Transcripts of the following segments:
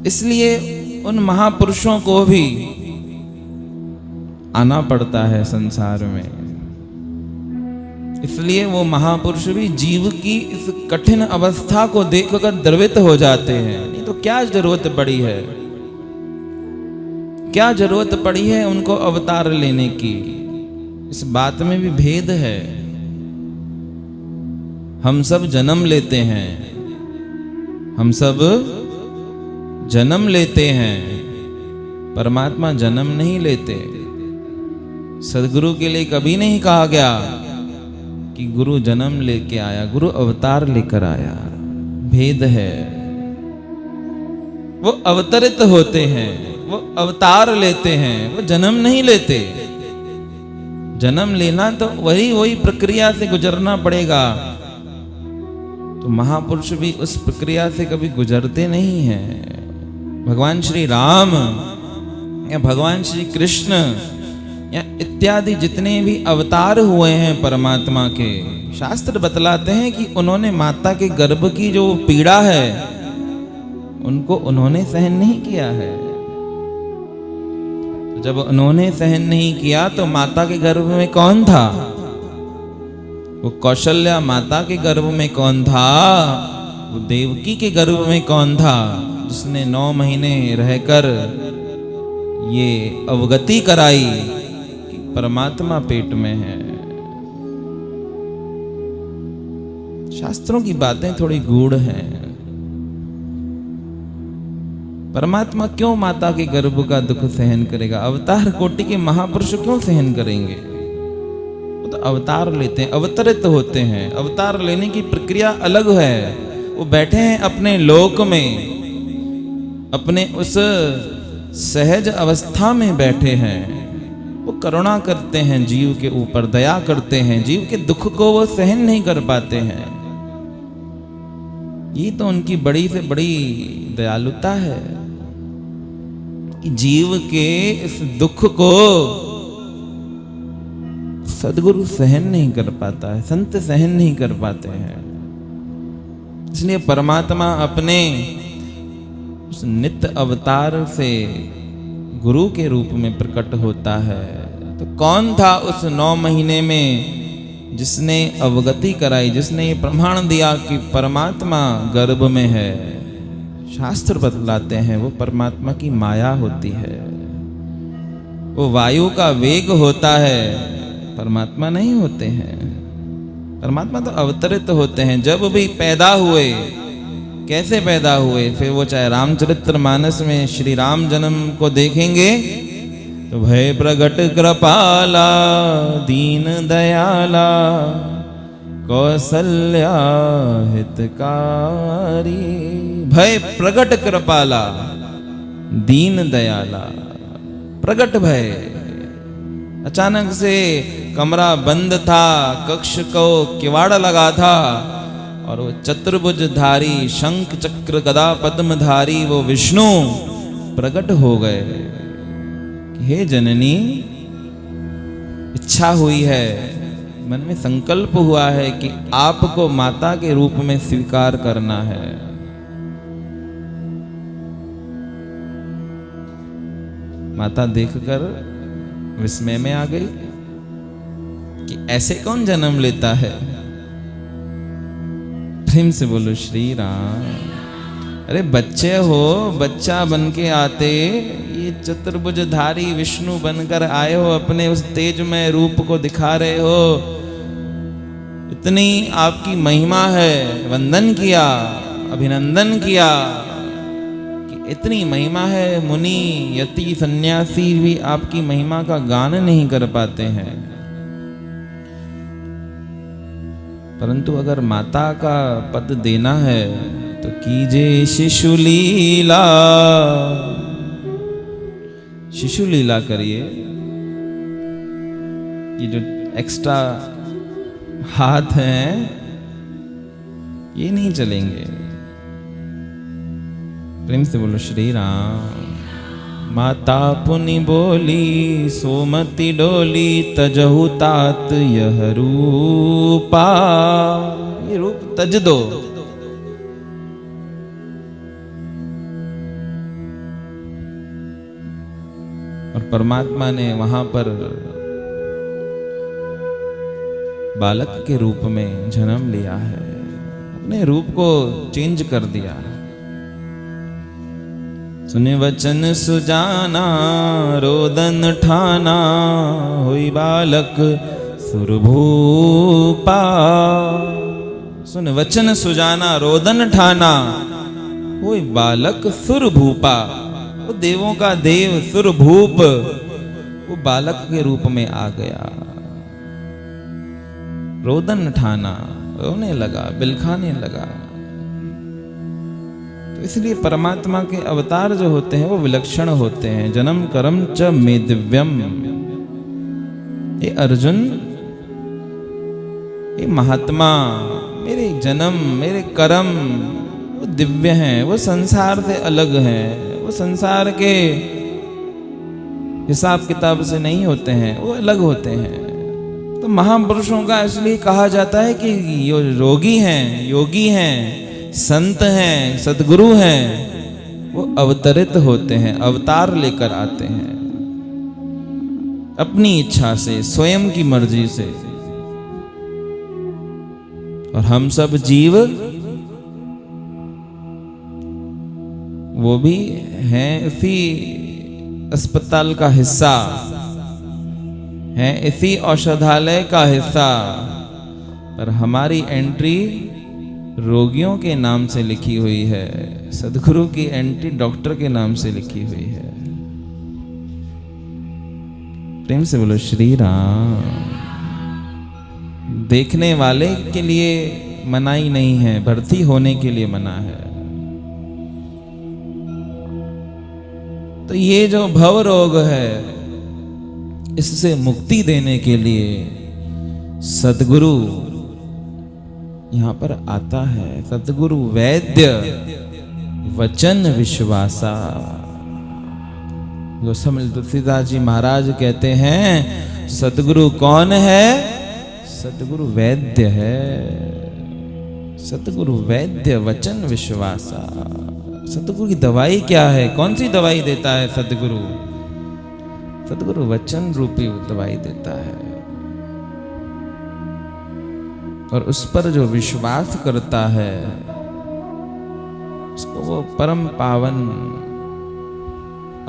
इसलिए उन महापुरुषों को भी आना पड़ता है संसार में। इसलिए वो महापुरुष भी जीव की इस कठिन अवस्था को देखकर द्रवित हो जाते हैं। नहीं तो क्या जरूरत पड़ी है, क्या जरूरत पड़ी है उनको अवतार लेने की। इस बात में भी भेद है। हम सब जन्म लेते हैं, हम सब जन्म लेते हैं, परमात्मा जन्म नहीं लेते। सदगुरु के लिए कभी नहीं कहा गया कि गुरु जन्म लेके आया, गुरु अवतार लेकर आया। भेद है। वो अवतरित होते हैं, वो अवतार लेते हैं, वो जन्म नहीं लेते। जन्म लेना तो वही प्रक्रिया से गुजरना पड़ेगा। तो महापुरुष भी उस प्रक्रिया से कभी गुजरते नहीं हैं। भगवान श्री राम या भगवान श्री कृष्ण या इत्यादि जितने भी अवतार हुए हैं परमात्मा के, शास्त्र बतलाते हैं कि उन्होंने माता के गर्भ की जो पीड़ा है उनको उन्होंने सहन नहीं किया है। तो जब उन्होंने सहन नहीं किया तो माता के गर्भ में कौन था? वो कौशल्या माता के गर्भ में कौन था? वो देवकी के गर्भ में कौन था? जिसने 9 महीने रहकर ये अवगति कराई कि परमात्मा पेट में है। शास्त्रों की बातें थोड़ी गूढ़ हैं। परमात्मा क्यों माता के गर्भ का दुख सहन करेगा? अवतार कोटि के महापुरुष क्यों सहन करेंगे? वो तो अवतार लेते हैं, अवतरित होते हैं। अवतार लेने की प्रक्रिया अलग है। वो बैठे हैं अपने लोक में, अपने उस सहज अवस्था में बैठे हैं। वो करुणा करते हैं जीव के ऊपर, दया करते हैं। जीव के दुख को वो सहन नहीं कर पाते हैं। ये तो उनकी बड़ी से बड़ी दयालुता है कि जीव के इस दुख को सदगुरु सहन नहीं कर पाता है, संत सहन नहीं कर पाते हैं। इसलिए परमात्मा अपने उस नित्य अवतार से गुरु के रूप में प्रकट होता है। तो कौन था उस 9 महीने में जिसने अवगति कराई, जिसने ये प्रमाण दिया कि परमात्मा गर्भ में है? शास्त्र बतलाते हैं वो परमात्मा की माया होती है। वो वायु का वेग होता है, परमात्मा नहीं होते हैं। परमात्मा तो अवतरित होते हैं। जब भी पैदा हुए, कैसे पैदा हुए? फिर वो चाहे रामचरितमानस में श्री राम जन्म को देखेंगे तो भय प्रगट कृपाला दीन दयाला कौसल्या हितकारी। भय प्रगट कृपाला दीन दयाला। प्रगट भय। अचानक से कमरा बंद था, कक्ष को किवाड़ लगा था और वो चतुर्भुजधारी शंख चक्र गदा पद्मधारी वो विष्णु प्रकट हो गए। हे जननी, इच्छा हुई है, मन में संकल्प हुआ है कि आपको माता के रूप में स्वीकार करना है। माता देखकर विस्मय में आ गई कि ऐसे कौन जन्म लेता है? प्रेम से बोलो श्री राम। अरे बच्चे हो, बच्चा बन के आते, ये चतुर्भुजधारी विष्णु बनकर आए हो, अपने उस तेजमय रूप को दिखा रहे हो। इतनी आपकी महिमा है, वंदन किया, अभिनंदन किया कि इतनी महिमा है। मुनि यति सन्यासी भी आपकी महिमा का गान नहीं कर पाते हैं। परंतु अगर माता का पद देना है तो कीजे शिशु लीला। शिशु लीला करिए। ये जो एक्स्ट्रा हाथ हैं ये नहीं चलेंगे। प्रेम से बोलो श्री राम। माता पुनि बोली सोमति डोली तजहु तात यह रूपा। ये रूप तज दो। और परमात्मा ने वहां पर बालक के रूप में जन्म लिया है, अपने रूप को चेंज कर दिया। सुने वचन सुजाना रोदन ठाना, हुई बालक सुरभूपा। सुन वचन सुजाना रोदन ठाना, हुई बालक सुरभूपा। वो देवों का देव सुरभूप वो बालक के रूप में आ गया। रोदन ठाना, रोने लगा, बिलखाने लगा। तो इसलिए परमात्मा के अवतार जो होते हैं वो विलक्षण होते हैं। जन्म कर्म च मे दिव्यम। ये अर्जुन, ये महात्मा, मेरे जन्म मेरे कर्म वो दिव्य हैं, वो संसार से अलग हैं, वो संसार के हिसाब किताब से नहीं होते हैं, वो अलग होते हैं। तो महापुरुषों का इसलिए कहा जाता है कि यो रोगी हैं, योगी हैं, संत हैं, सद्गुरु हैं, वो अवतरित होते हैं, अवतार लेकर आते हैं अपनी इच्छा से, स्वयं की मर्जी से। और हम सब जीव वो भी हैं इसी अस्पताल का हिस्सा, हैं इसी औषधालय का हिस्सा, पर हमारी एंट्री रोगियों के नाम से लिखी हुई है, सद्गुरु की एंट्री डॉक्टर के नाम से लिखी हुई है। प्रेम से बोलो श्री राम। देखने वाले के लिए मनाही नहीं है, भर्ती होने के लिए मना है। तो ये जो भव रोग है, इससे मुक्ति देने के लिए सद्गुरु यहां पर आता है। सद्गुरु वैद्य वचन विश्वासा। गोस्वामी तुलसीदास जी महाराज कहते हैं सद्गुरु कौन है? सद्गुरु वैद्य है। सद्गुरु वैद्य वचन विश्वासा। सद्गुरु की दवाई क्या है? कौन सी दवाई देता है सद्गुरु? सद्गुरु वचन रूपी दवाई देता है। और उस पर जो विश्वास करता है उसको वो परम पावन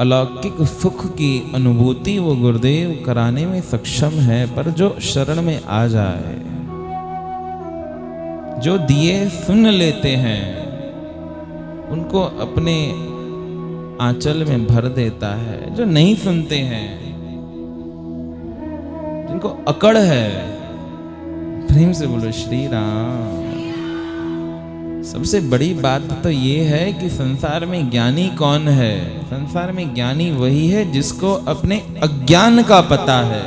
अलौकिक सुख की अनुभूति वो गुरुदेव कराने में सक्षम है। पर जो शरण में आ जाए, जो दिए सुन लेते हैं, उनको अपने आंचल में भर देता है। जो नहीं सुनते हैं, जिनको अकड़ है, प्रेम से बोलो श्री राम। सबसे बड़ी बात तो ये है कि संसार में ज्ञानी कौन है? संसार में ज्ञानी वही है जिसको अपने अज्ञान का पता है।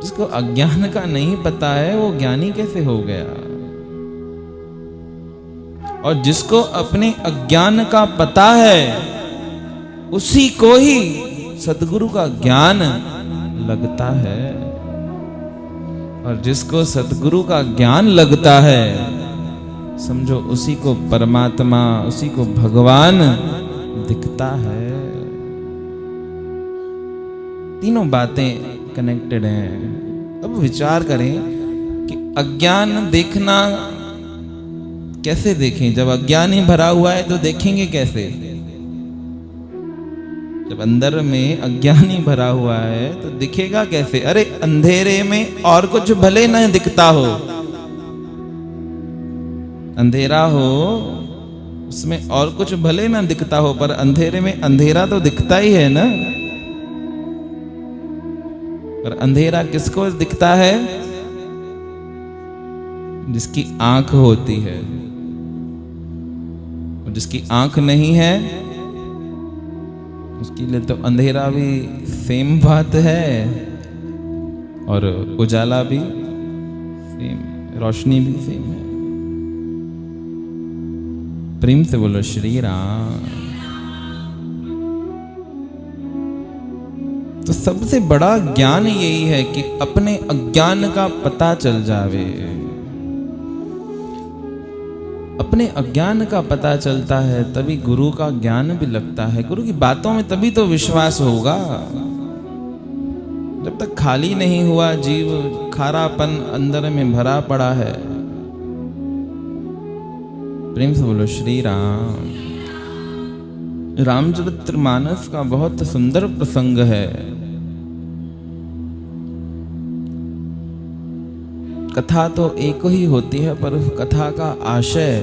जिसको अज्ञान का नहीं पता है वो ज्ञानी कैसे हो गया? और जिसको अपने अज्ञान का पता है उसी को ही सद्गुरु का ज्ञान लगता है। और जिसको सद्गुरु का ज्ञान लगता है, समझो उसी को परमात्मा, उसी को भगवान दिखता है। तीनों बातें कनेक्टेड हैं। अब विचार करें कि अज्ञान देखना कैसे देखें? जब अज्ञान ही भरा हुआ है तो देखेंगे कैसे? जब अंदर में अज्ञान ही भरा हुआ है तो दिखेगा कैसे? अरे अंधेरे में और कुछ भले न दिखता हो, अंधेरा हो उसमें और कुछ भले ना दिखता हो, पर अंधेरे में अंधेरा तो दिखता ही है ना। पर अंधेरा किसको दिखता है? जिसकी आंख होती है। और जिसकी आंख नहीं है उसके लिए तो अंधेरा भी सेम बात है और उजाला भी सेम, रोशनी भी सेम है। प्रेम से बोलो श्री राम। तो सबसे बड़ा ज्ञान यही है कि अपने अज्ञान का पता चल जावे। अपने अज्ञान का पता चलता है तभी गुरु का ज्ञान भी लगता है। गुरु की बातों में तभी तो विश्वास होगा। जब तक खाली नहीं हुआ जीव, खारापन अंदर में भरा पड़ा है। प्रेम से बोलो श्री राम। रामचरितमानस का बहुत सुंदर प्रसंग है। कथा तो एक ही होती है, पर उस कथा का आशय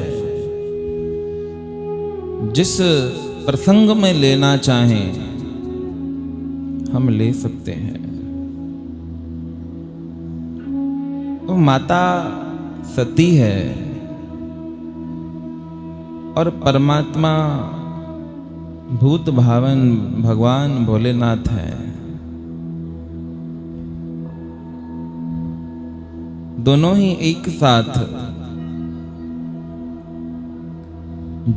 जिस प्रसंग में लेना चाहें हम ले सकते हैं। तो माता सती है और परमात्मा भूत भावन भगवान भोलेनाथ है। दोनों ही एक साथ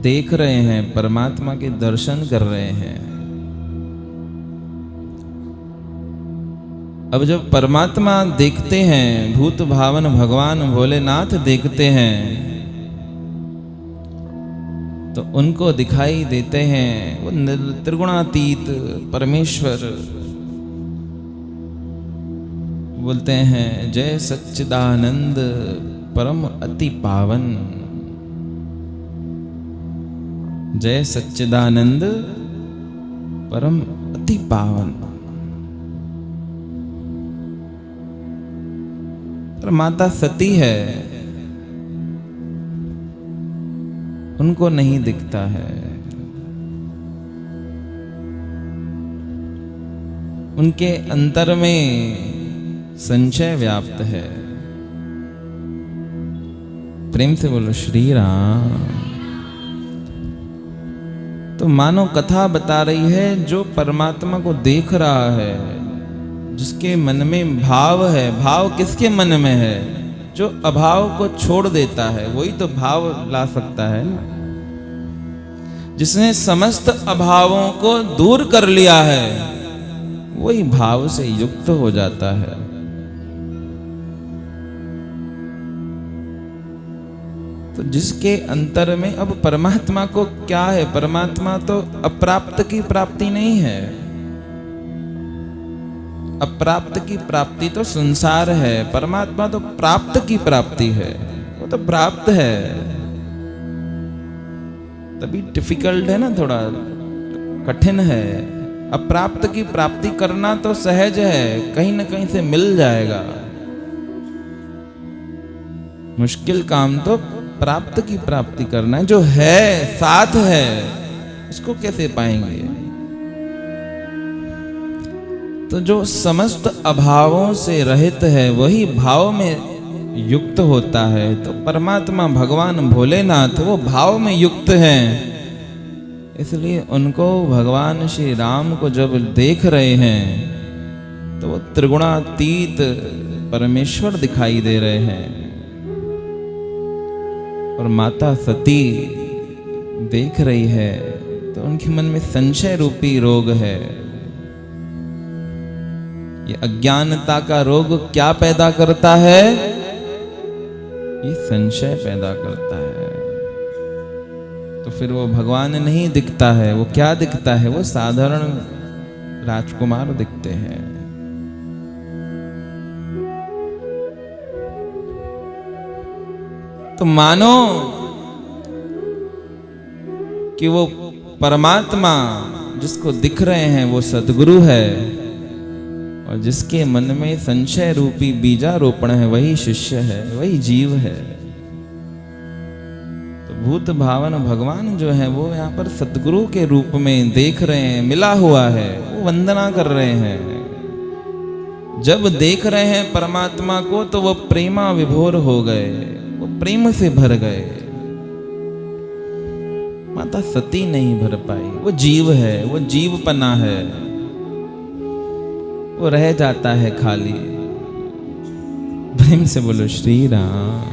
देख रहे हैं, परमात्मा के दर्शन कर रहे हैं। अब जब परमात्मा देखते हैं, भूत भावन भगवान भोलेनाथ देखते हैं, तो उनको दिखाई देते हैं वो त्रिगुणातीत परमेश्वर। बोलते हैं जय सच्चिदानंद परम अति पावन। जय सच्चिदानंद परम अति पावन। पर माता सती है, उनको नहीं दिखता है। उनके अंतर में संशय व्याप्त है। प्रेम से बोलो श्री राम। तो मानो कथा बता रही है, जो परमात्मा को देख रहा है, जिसके मन में भाव है। भाव किसके मन में है? जो अभाव को छोड़ देता है वही तो भाव ला सकता है ना। जिसने समस्त अभावों को दूर कर लिया है वही भाव से युक्त हो जाता है। तो जिसके अंतर में अब परमात्मा को क्या है? परमात्मा तो अप्राप्त की प्राप्ति नहीं है। अप्राप्त की प्राप्ति तो संसार है, परमात्मा तो प्राप्त की प्राप्ति है। वो तो प्राप्त है, तभी डिफिकल्ट है ना, थोड़ा कठिन है। अप्राप्त की प्राप्ति करना तो सहज है, कहीं ना कहीं से मिल जाएगा। मुश्किल काम तो प्राप्त की प्राप्ति करना है। जो है साथ है उसको कैसे पाएंगे? तो जो समस्त अभावों से रहित है वही भाव में युक्त होता है। तो परमात्मा भगवान भोलेनाथ वो भाव में युक्त हैं। इसलिए उनको भगवान श्री राम को जब देख रहे हैं तो वो त्रिगुणातीत परमेश्वर दिखाई दे रहे हैं। और माता सती देख रही है तो उनके मन में संशय रूपी रोग है। ये अज्ञानता का रोग क्या पैदा करता है? ये संशय पैदा करता है। तो फिर वो भगवान नहीं दिखता है, वो क्या दिखता है? वो साधारण राजकुमार दिखते हैं। तो मानो कि वो परमात्मा जिसको दिख रहे हैं वो सद्गुरु है, और जिसके मन में संशय रूपी बीजारोपण है वही शिष्य है, वही जीव है। तो भूत भावन भगवान जो है वो यहाँ पर सद्गुरु के रूप में देख रहे हैं, मिला हुआ है, वो वंदना कर रहे हैं। जब देख रहे हैं परमात्मा को तो वो प्रेमा विभोर हो गए, वो प्रेम से भर गए। माता सती नहीं भर पाई, वो जीव है, वो जीवपना है, वो रह जाता है खाली। प्रेम से बोलो श्री राम।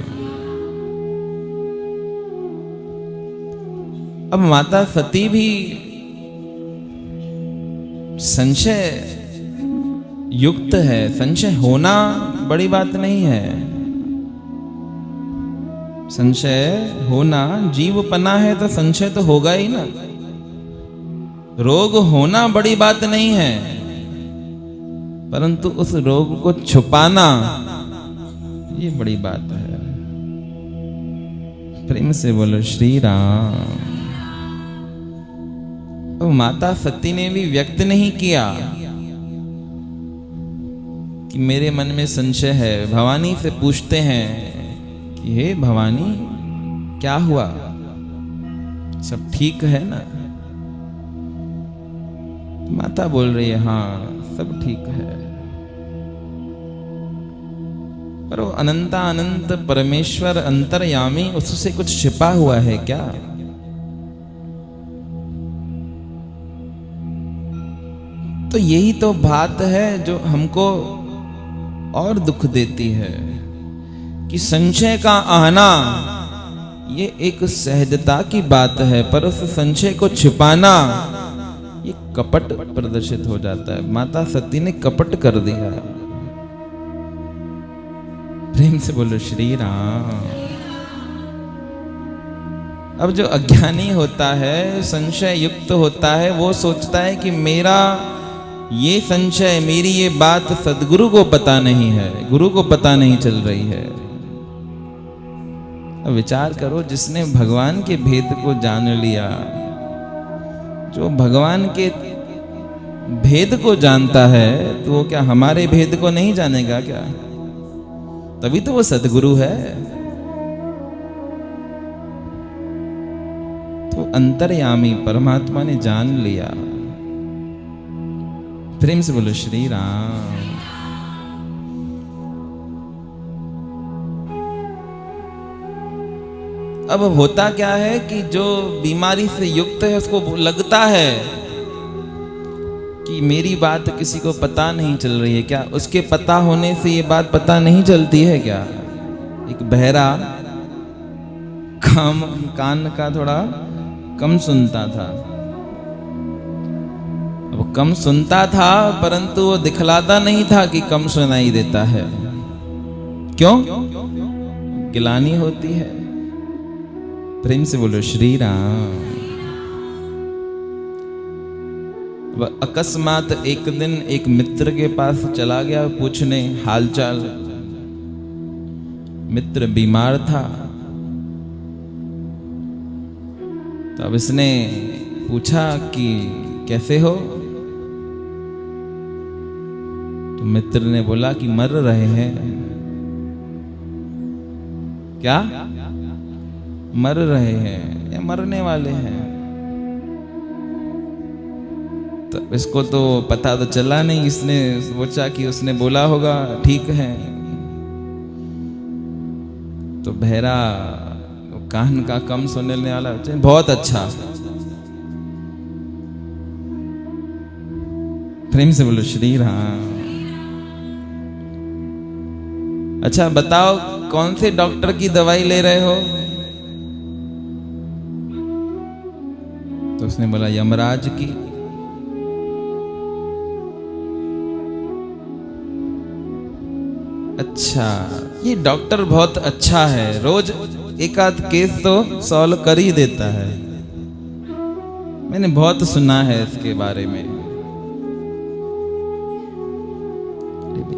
अब माता सती भी संशय युक्त है। संशय होना बड़ी बात नहीं है। संशय होना, जीव पना है तो संशय तो होगा ही ना। रोग होना बड़ी बात नहीं है, परंतु उस रोग को छुपाना ये बड़ी बात है। प्रेम से बोलो श्री राम। अब माता सती ने भी व्यक्त नहीं किया कि मेरे मन में संशय है। भवानी से पूछते हैं कि हे भवानी क्या हुआ, सब ठीक है ना? माता बोल रही है हाँ सब ठीक है। पर वो अनंता अनंत परमेश्वर अंतर्यामी, उससे कुछ छिपा हुआ है क्या? तो यही तो बात है जो हमको और दुख देती है कि संशय का आना ये एक सहजता की बात है, पर उस संशय को छिपाना ये कपट प्रदर्शित हो जाता है। माता सती ने कपट कर दिया। प्रेम से बोलो श्री राम। अब जो अज्ञानी होता है, संशय युक्त होता है, वो सोचता है कि मेरा ये संशय, मेरी ये बात सदगुरु को पता नहीं है, गुरु को पता नहीं चल रही है। अब विचार करो, जिसने भगवान के भेद को जान लिया, जो भगवान के भेद को जानता है, तो वो क्या हमारे भेद को नहीं जानेगा क्या? तभी तो वो सदगुरु है। तो अंतर्यामी परमात्मा ने जान लिया। प्रेम से बोलो श्री राम। अब होता क्या है कि जो बीमारी से युक्त है उसको लगता है कि मेरी बात किसी को पता नहीं चल रही है क्या? उसके पता होने से ये बात पता नहीं चलती है क्या? एक बहरा कान का थोड़ा कम सुनता था। अब कम सुनता था, परंतु वो दिखलाता नहीं था कि कम सुनाई देता है। क्यों? गिलानी होती है। प्रेम से बोलो श्री राम। अकस्मात एक दिन एक मित्र के पास चला गया पूछने हालचाल। मित्र बीमार था, तब इसने पूछा कि कैसे हो? तो मित्र ने बोला कि मर रहे हैं। क्या? मर रहे हैं या मरने वाले हैं? तो इसको तो पता तो चला नहीं, इसने सोचा कि उसने बोला होगा ठीक है। तो बहरा कान का कम सुनने वाला, बहुत अच्छा। प्रेम से बोलो श्री राम। अच्छा बताओ कौन से डॉक्टर की दवाई ले रहे हो? तो उसने बोला यमराज की। अच्छा, ये डॉक्टर बहुत अच्छा है, रोज एक आध केस तो सॉल्व कर ही देता है। मैंने बहुत सुना है इसके बारे में।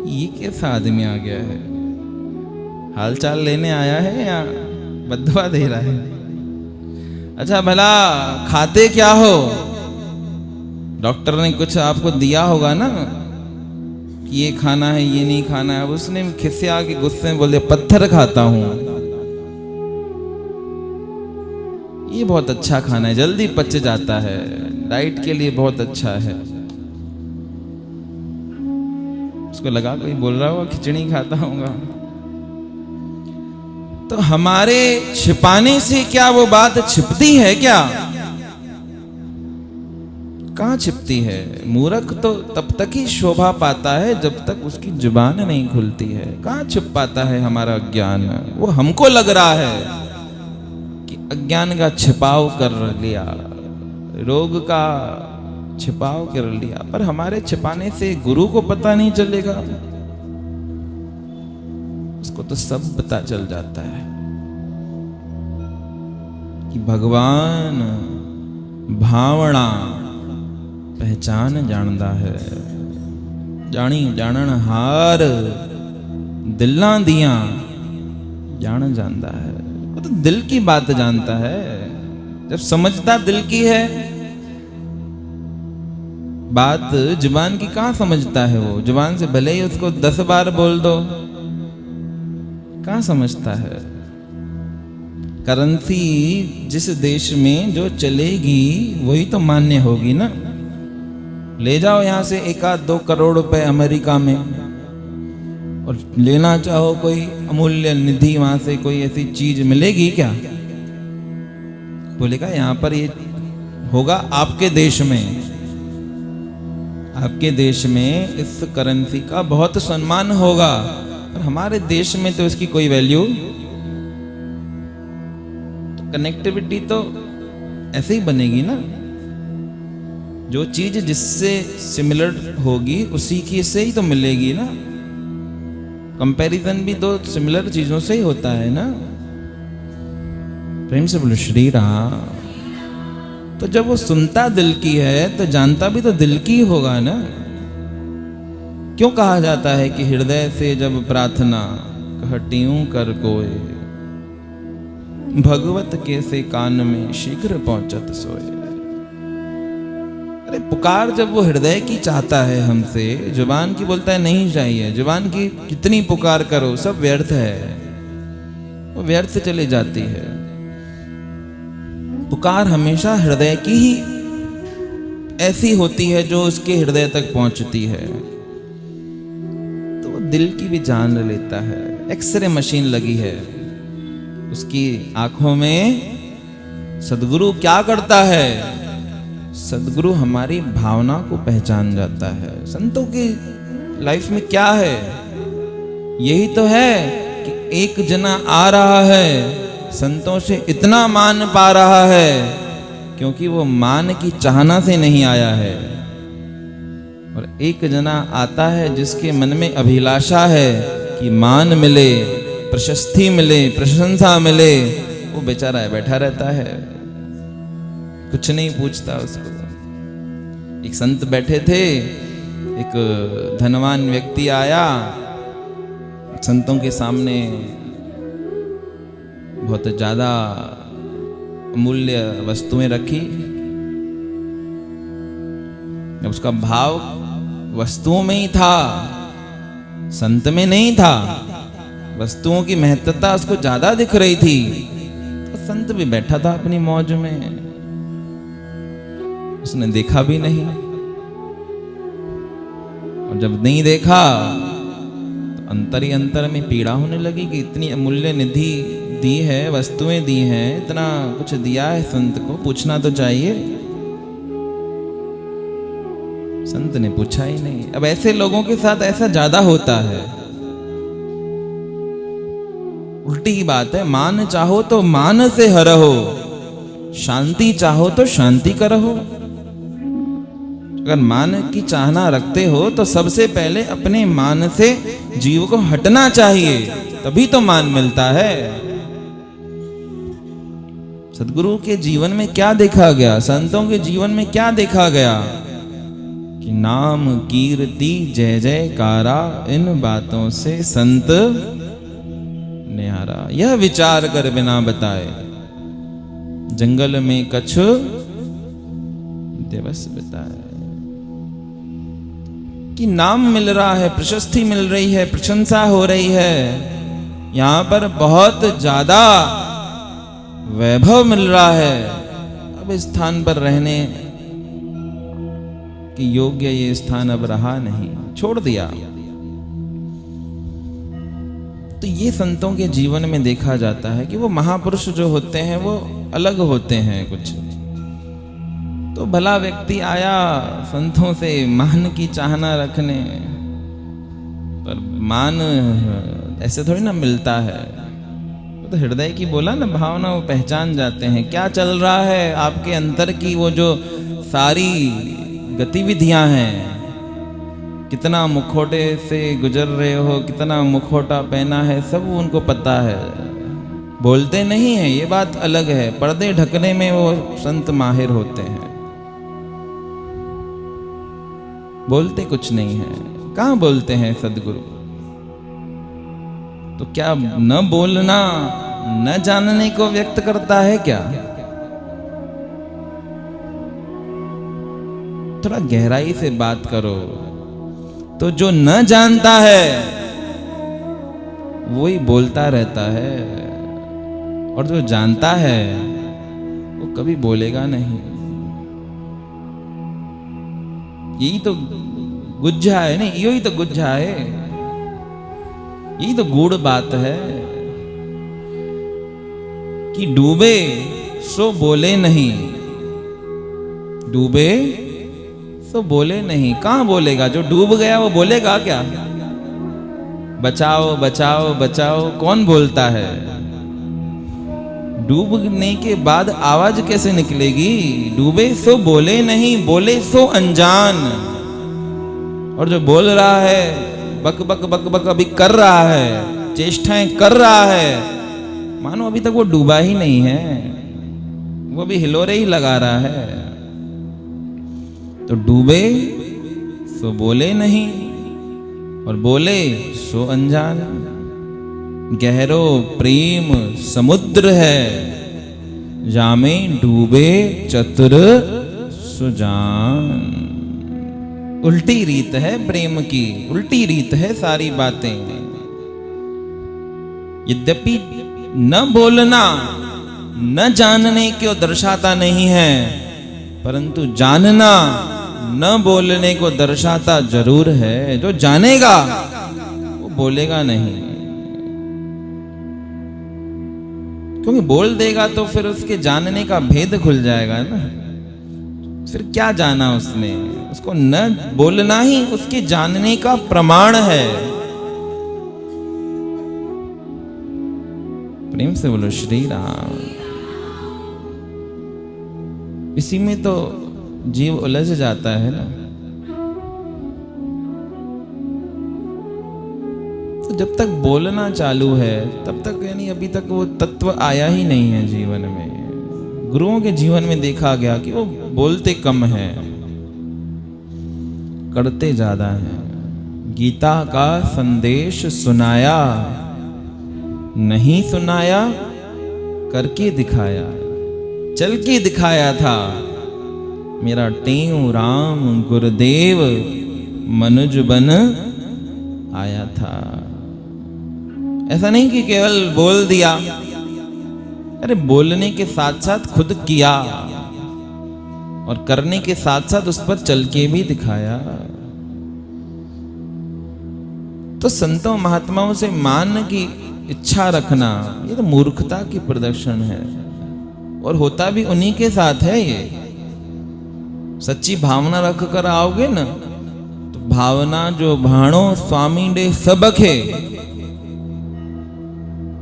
ये कैसा आदमी आ गया है? हालचाल लेने आया है या बददुआ दे रहा है? अच्छा भला खाते क्या हो? डॉक्टर ने कुछ आपको दिया होगा ना कि ये खाना है ये नहीं खाना है। अब उसने खिसिया के गुस्से में बोल दिया पत्थर खाता हूं। ये बहुत अच्छा खाना है, जल्दी पच जाता है, डाइट के लिए बहुत अच्छा है। उसको लगा कोई बोल रहा होगा खिचड़ी खाता होगा। तो हमारे छिपाने से क्या वो बात छिपती है क्या? कहां छिपती है? मूर्ख तो तब तक ही शोभा पाता है जब तक उसकी जुबान नहीं खुलती है। कहां छिप पाता है हमारा अज्ञान? वो हमको लग रहा है कि अज्ञान का छिपाव कर लिया, रोग का छिपाव कर लिया, पर हमारे छिपाने से गुरु को पता नहीं चलेगा। उसको तो सब पता चल जाता है। कि भगवान भावना पहचान जानदा है। जानी जानन हार दिलां दियां जान जानदा है। वो तो दिल की बात जानता है। जब समझता दिल की है, बात जुबान की कहां समझता है। वो जुबान से भले ही उसको 10 बार बोल दो, कहां समझता है। करेंसी जिस देश में जो चलेगी वही तो मान्य होगी ना। ले जाओ यहां से 1-2 करोड़ रुपए अमेरिका में और लेना चाहो कोई अमूल्य निधि, वहां से कोई ऐसी चीज मिलेगी क्या? बोलेगा यहां पर ये होगा आपके देश में। आपके देश में इस करेंसी का बहुत सम्मान होगा, और हमारे देश में तो इसकी कोई वैल्यू। तो कनेक्टिविटी तो ऐसे ही बनेगी ना। जो चीज जिससे सिमिलर होगी उसी की से ही तो मिलेगी ना। कंपैरिजन भी दो सिमिलर चीजों से ही होता है ना। प्रेम से बोलो श्री राम। तो जब वो सुनता दिल की है तो जानता भी तो दिल की होगा ना। क्यों कहा जाता है कि हृदय से जब प्रार्थना कहटियूं कर कोय, भगवत के से कान में शीघ्र पहुंचत सोए। अरे पुकार जब वो हृदय की चाहता है हमसे, जुबान की बोलता है नहीं चाहिए। जुबान की कितनी पुकार करो सब व्यर्थ है, वो व्यर्थ से चली जाती है। पुकार हमेशा हृदय की ही ऐसी होती है जो उसके हृदय तक पहुंचती है। तो वो दिल की भी जान लेता है। एक्सरे मशीन लगी है उसकी आंखों में। सदगुरु क्या करता है? सदगुरु हमारी भावना को पहचान जाता है। संतों की लाइफ में क्या है? यही तो है कि एक जना आ रहा है, संतों से इतना मान पा रहा है क्योंकि वो मान की चाहना से नहीं आया है। और एक जना आता है जिसके मन में अभिलाषा है कि मान मिले, प्रशस्ति मिले, प्रशंसा मिले। वो बेचारा बैठा रहता है, कुछ नहीं पूछता उसको। एक संत बैठे थे, एक धनवान व्यक्ति आया, संतों के सामने बहुत ज्यादा अमूल्य वस्तुएं रखी। उसका भाव वस्तुओं में ही था, संत में नहीं था। वस्तुओं की महत्ता उसको ज्यादा दिख रही थी। तो संत भी बैठा था अपनी मौज में, उसने देखा भी नहीं। और जब नहीं देखा तो अंतर ही अंतर में पीड़ा होने लगी कि इतनी अमूल्य निधि दी है, वस्तुएं दी हैं, इतना कुछ दिया है संत को, पूछना तो चाहिए। संत ने पूछा ही नहीं। अब ऐसे लोगों के साथ ऐसा ज्यादा होता है। उल्टी की बात है। मान चाहो तो मान से हरहो, शांति चाहो तो शांति करहो। अगर मान की चाहना रखते हो तो सबसे पहले अपने मान से जीव को हटना चाहिए, तभी तो मान मिलता है। सदगुरु के जीवन में क्या देखा गया, संतों के जीवन में क्या देखा गया कि नाम कीर्ति जय जयकारा, इन बातों से संत निहारा। यह विचार कर बिना बताए जंगल में कछु दिवस बिताए। कि नाम मिल रहा है, प्रशस्ति मिल रही है, प्रशंसा हो रही है, यहां पर बहुत ज्यादा वैभव मिल रहा है। अब इस स्थान पर रहने की योग्य ये स्थान अब रहा नहीं, छोड़ दिया। तो ये संतों के जीवन में देखा जाता है कि वो महापुरुष जो होते हैं वो अलग होते हैं कुछ। तो भला व्यक्ति आया संतों से मान की चाहना रखने, पर मान ऐसे थोड़ी ना मिलता है। तो हृदय की बोला ना भावना, वो पहचान जाते हैं क्या चल रहा है आपके अंतर की। वो जो सारी गतिविधियां हैं, कितना मुखौटे से गुजर रहे हो, कितना मुखौटा पहना है, सब उनको पता है। बोलते नहीं है, ये बात अलग है। पर्दे ढकने में वो संत माहिर होते हैं, बोलते कुछ नहीं है। कहां बोलते हैं सदगुरु? तो क्या न बोलना न जानने को व्यक्त करता है क्या? थोड़ा गहराई से बात करो। तो जो न जानता है वही बोलता रहता है, और जो जानता है वो कभी बोलेगा नहीं। यही तो गुज्जा है, नहीं यही तो गुज्जा है, यही तो गूढ़ बात है कि डूबे सो बोले नहीं, डूबे सो बोले नहीं। कहां बोलेगा? जो डूब गया वो बोलेगा क्या? बचाओ बचाओ बचाओ कौन बोलता है? डूबने के बाद आवाज कैसे निकलेगी? डूबे सो बोले नहीं, बोले सो अनजान। और जो बोल रहा है, बक बक बक बक अभी कर रहा है, चेष्टाएं कर रहा है, मानो अभी तक वो डूबा ही नहीं है, वो भी हिलोरे ही लगा रहा है। तो डूबे सो बोले नहीं, और बोले सो अनजान। गहरो प्रेम समुद्र है, जामे डूबे चतुर सुजान। उल्टी रीत है प्रेम की, उल्टी रीत है सारी बातें। यद्यपि न बोलना न जानने को दर्शाता नहीं है, परंतु जानना न बोलने को दर्शाता जरूर है। जो जानेगा वो बोलेगा नहीं, क्योंकि बोल देगा तो फिर उसके जानने का भेद खुल जाएगा ना। फिर क्या जाना उसने? उसको न बोलना ही उसके जानने का प्रमाण है। प्रेम से बोलो श्री राम। इसी में तो जीव उलझ जाता है ना। तो जब तक बोलना चालू है तब तक, यानी अभी तक वो तत्व आया ही नहीं है जीवन में। गुरुओं के जीवन में देखा गया कि वो बोलते कम हैं, करते ज्यादा हैं। गीता का संदेश सुनाया, नहीं सुनाया, करके दिखाया, चल के दिखाया था। मेरा टेऊ राम गुरुदेव मनुज बन आया था। ऐसा नहीं कि केवल बोल दिया, अरे बोलने के साथ साथ खुद किया, और करने के साथ साथ उस पर चल के भी दिखाया। तो संतों महात्माओं से मान की इच्छा रखना, ये तो मूर्खता की प्रदर्शन है, और होता भी उन्हीं के साथ है। ये सच्ची भावना रख कर आओगे ना, तो भावना जो भाणो स्वामी डे सबके,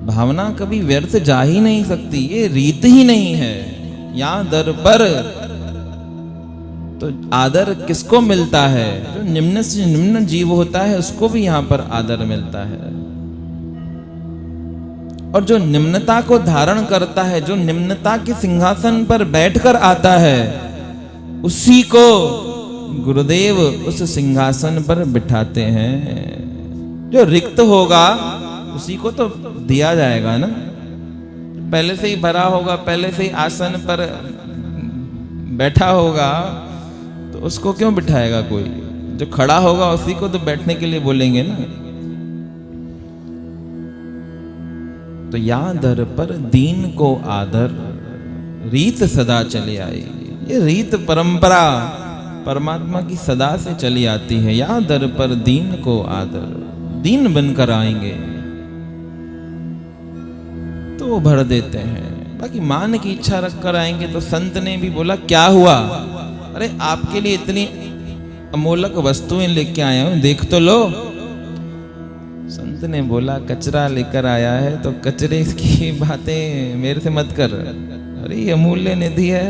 भावना कभी व्यर्थ जा ही नहीं सकती। ये रीत ही नहीं है। यहां दर पर तो आदर किसको मिलता है? जो निम्न से निम्न जीव होता है उसको भी यहां पर आदर मिलता है। और जो निम्नता को धारण करता है, जो निम्नता के सिंहासन पर बैठकर आता है, उसी को गुरुदेव उस सिंहासन पर बिठाते हैं। जो रिक्त होगा उसी को तो दिया जाएगा ना। पहले से ही भरा होगा, पहले से ही आसन पर बैठा होगा, तो उसको क्यों बिठाएगा कोई? जो खड़ा होगा उसी को तो बैठने के लिए बोलेंगे ना। तो या दर पर दीन को आदर, रीत सदा चली आई। ये रीत परंपरा परमात्मा की सदा से चली आती है। या दर पर दीन को आदर, दीन बनकर आएंगे तो वो भर देते हैं। बाकी मान की इच्छा रखकर आएंगे तो संत ने भी बोला क्या हुआ? अरे आपके लिए इतनी अमोलक वस्तुएं लेके आया हूं, देख तो लो। संत ने बोला कचरा लेकर आया है तो कचरे की बातें मेरे से मत कर। अरे ये अमूल्य निधि है,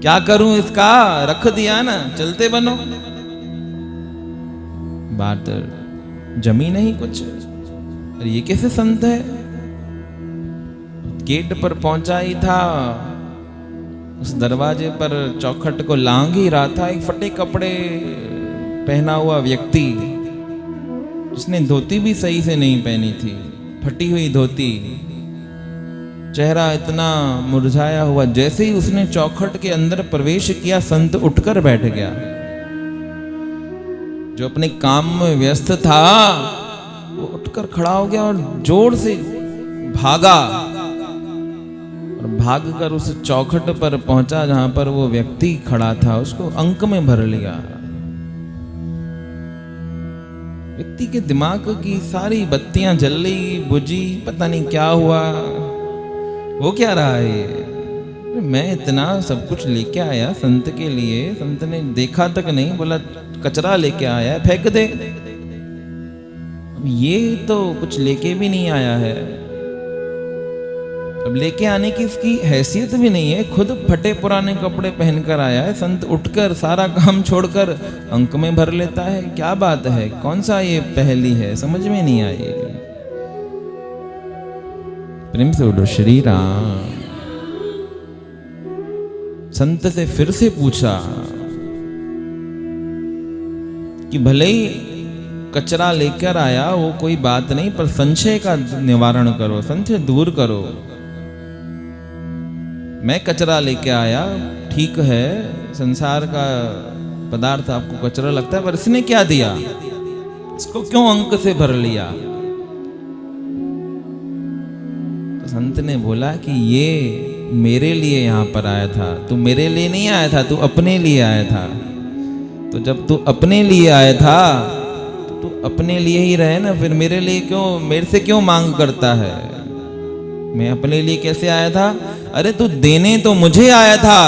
क्या करूं इसका? रख दिया ना, चलते बनो। बात जमी नहीं कुछ। अरे ये कैसे संत है? गेट पर पहुंचा ही था, उस दरवाजे पर चौखट को लांघ ही रहा था एक फटे कपड़े पहना हुआ व्यक्ति, जिसने धोती भी सही से नहीं पहनी थी, फटी हुई धोती, चेहरा इतना मुरझाया हुआ। जैसे ही उसने चौखट के अंदर प्रवेश किया, संत उठकर बैठ गया। जो अपने काम में व्यस्त था वो उठकर खड़ा हो गया और जोर से भागा, और भागकर उस चौखट पर पहुंचा जहां पर वो व्यक्ति खड़ा था, उसको अंक में भर लिया। व्यक्ति के दिमाग की सारी बत्तियां जल रही, बुझी, पता नहीं क्या हुआ, वो क्या रहा है। मैं इतना सब कुछ लेके आया संत के लिए, संत ने देखा तक नहीं, बोला कचरा लेके आया है, फेंक दे। अब ये तो कुछ लेके भी नहीं आया है, अब लेके आने की इसकी हैसियत भी नहीं है, खुद फटे पुराने कपड़े पहनकर आया है। संत उठकर सारा काम छोड़कर अंक में भर लेता है, क्या बात है, कौन सा ये पहेली है, समझ में नहीं आई। प्रेम से बोलो श्री राम। संत से फिर से पूछा कि भले ही कचरा लेकर आया वो कोई बात नहीं, पर संशय का निवारण करो, संशय दूर करो। मैं कचरा लेके आया, ठीक है, संसार का पदार्थ आपको कचरा लगता है, पर इसने क्या दिया, इसको क्यों अंक से भर लिया। संत ने बोला कि ये मेरे लिए यहाँ पर आया था, तू मेरे लिए नहीं आया था, तू अपने लिए आया था। तो जब तू अपने लिए आया था तो तू अपने लिए ही रहे ना, फिर मेरे लिए क्यों, मेरे से क्यों मांग करता है। मैं अपने लिए कैसे आया था, अरे तू देने तो मुझे आया था,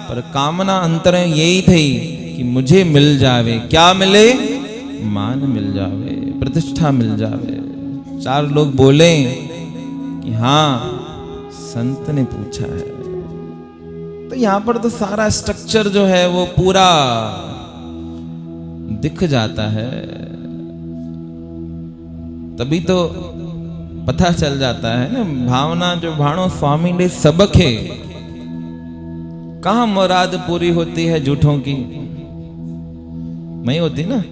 पर कामना अंतर यही थी कि मुझे मिल जावे। क्या मिले, मान मिल जावे, प्रतिष्ठा मिल जावे, चार लोग बोले कि हाँ संत ने पूछा है। तो यहां पर तो सारा स्ट्रक्चर जो है वो पूरा दिख जाता है, तभी तो पता चल जाता है ना। भावना जो भाणो स्वामी ने सबक है, कहां मुराद पूरी होती है झूठों की, नहीं होती ना।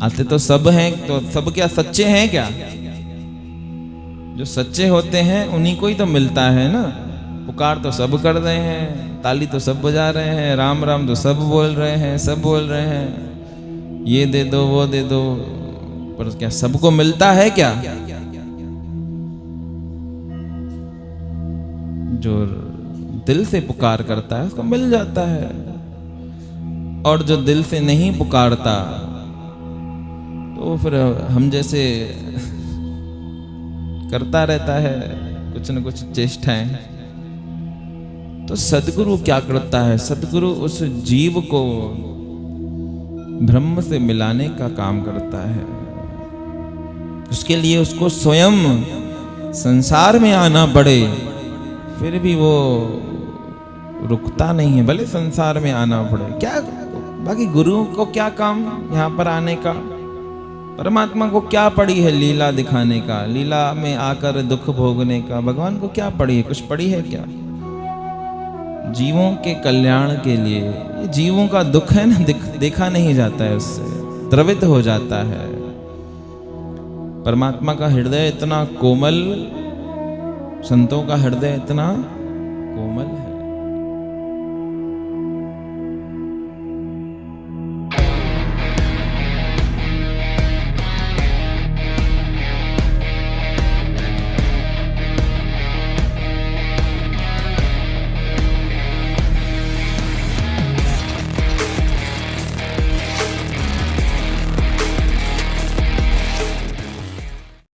आते तो सब हैं, तो सब क्या सच्चे हैं क्या, जो सच्चे होते हैं उन्हीं को ही तो मिलता है ना। पुकार तो सब कर रहे हैं, ताली तो सब बजा रहे हैं, राम राम तो सब बोल रहे हैं, सब बोल रहे हैं, ये दे दो वो दे दो, पर क्या सबको मिलता है क्या। जो दिल से पुकार करता है उसको मिल जाता है, और जो दिल से नहीं पुकारता तो फिर हम जैसे करता रहता है कुछ न कुछ चेष्टाएं। तो सदगुरु क्या करता है, सदगुरु उस जीव को ब्रह्म से मिलाने का काम करता है। उसके लिए उसको स्वयं संसार में आना पड़े, फिर भी वो रुकता नहीं है, भले संसार में आना पड़े। क्या बाकी गुरुओं को क्या काम यहाँ पर आने का, परमात्मा को क्या पड़ी है लीला दिखाने का, लीला में आकर दुख भोगने का, भगवान को क्या पड़ी है, कुछ पड़ी है क्या। जीवों के कल्याण के लिए, ये जीवों का दुख है ना, देखा नहीं जाता है, उससे द्रवित हो जाता है। परमात्मा का हृदय इतना कोमल, संतों का हृदय इतना कोमल है।